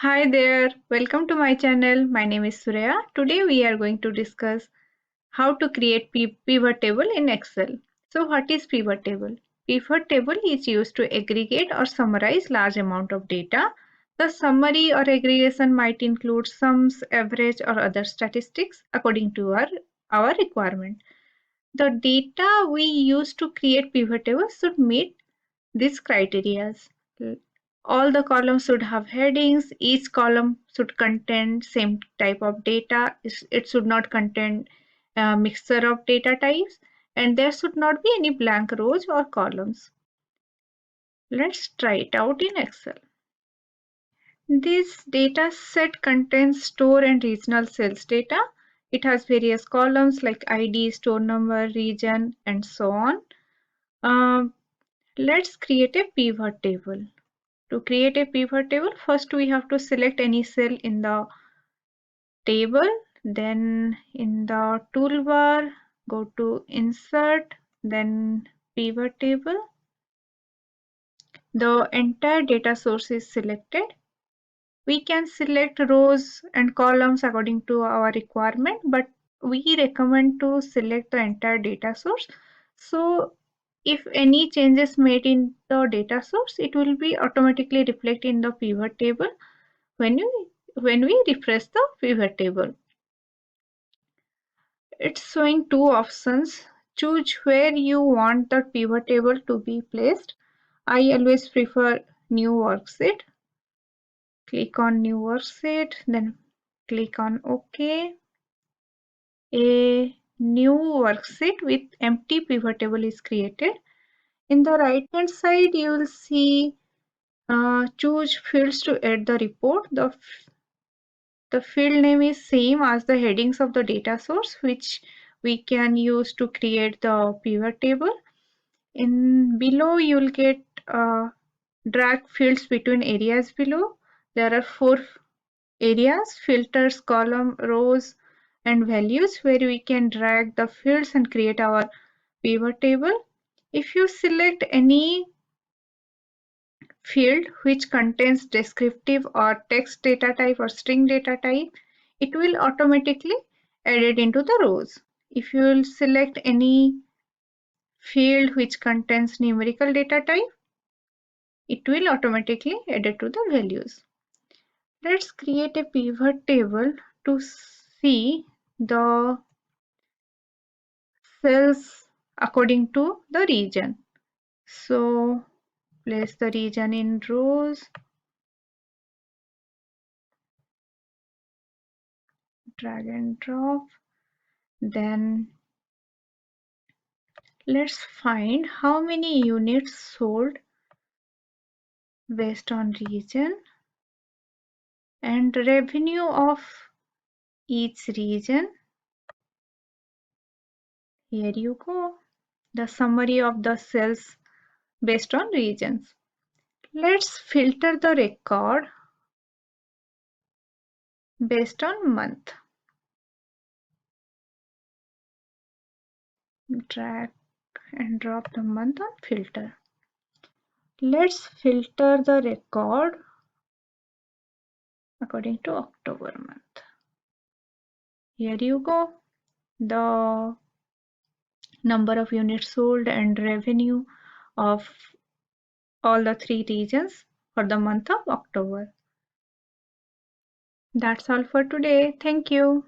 Hi there, welcome to my channel. My name is Surya. Today we are going to discuss how to create pivot table in Excel. So what is pivot table? Pivot table is used to aggregate or summarize large amount of data. The summary or aggregation might include sums, average or other statistics according to our requirement. The data we use to create pivot table should meet these criteria. All the columns should have headings. Each column should contain same type of data. It should not contain a mixture of data types, and there should not be any blank rows or columns. Let's try it out in Excel. This data set contains store and regional sales data. It has various columns like ID, store number, region, and so on. Let's create a pivot table. To create a pivot table, first we have to select any cell in the table, then in the toolbar, go to Insert, then Pivot Table. The entire data source is selected. We can select rows and columns according to our requirement, but we recommend to select the entire data source. So if any changes made in the data source, it will be automatically reflected in the pivot table when we refresh the pivot table. It's showing two options. Choose where you want the pivot table to be placed. I always prefer new worksheet. Click on new worksheet, then click on OK. A new worksheet with empty pivot table is created. In the right hand side, you will see choose fields to add the report. The field name is same as the headings of the data source, which we can use to create the pivot table. In below, you will get drag fields between areas below. There are 4 areas: filters, column, rows, and values, where we can drag the fields and create our pivot table. If you select any field which contains descriptive or text data type or string data type, it will automatically add it into the rows. If you will select any field which contains numerical data type, it will automatically add it to the values. Let's create a pivot table to see the cells according to the region. So place the region in rows, drag and drop. Then let's find how many units sold based on region and revenue of each region. Here you go. The summary of the sales based on regions. Let's filter the record based on month. Drag and drop the month on filter. Let's filter the record according to October month. Here you go. The number of units sold and revenue of all the 3 regions for the month of October. That's all for today. Thank you.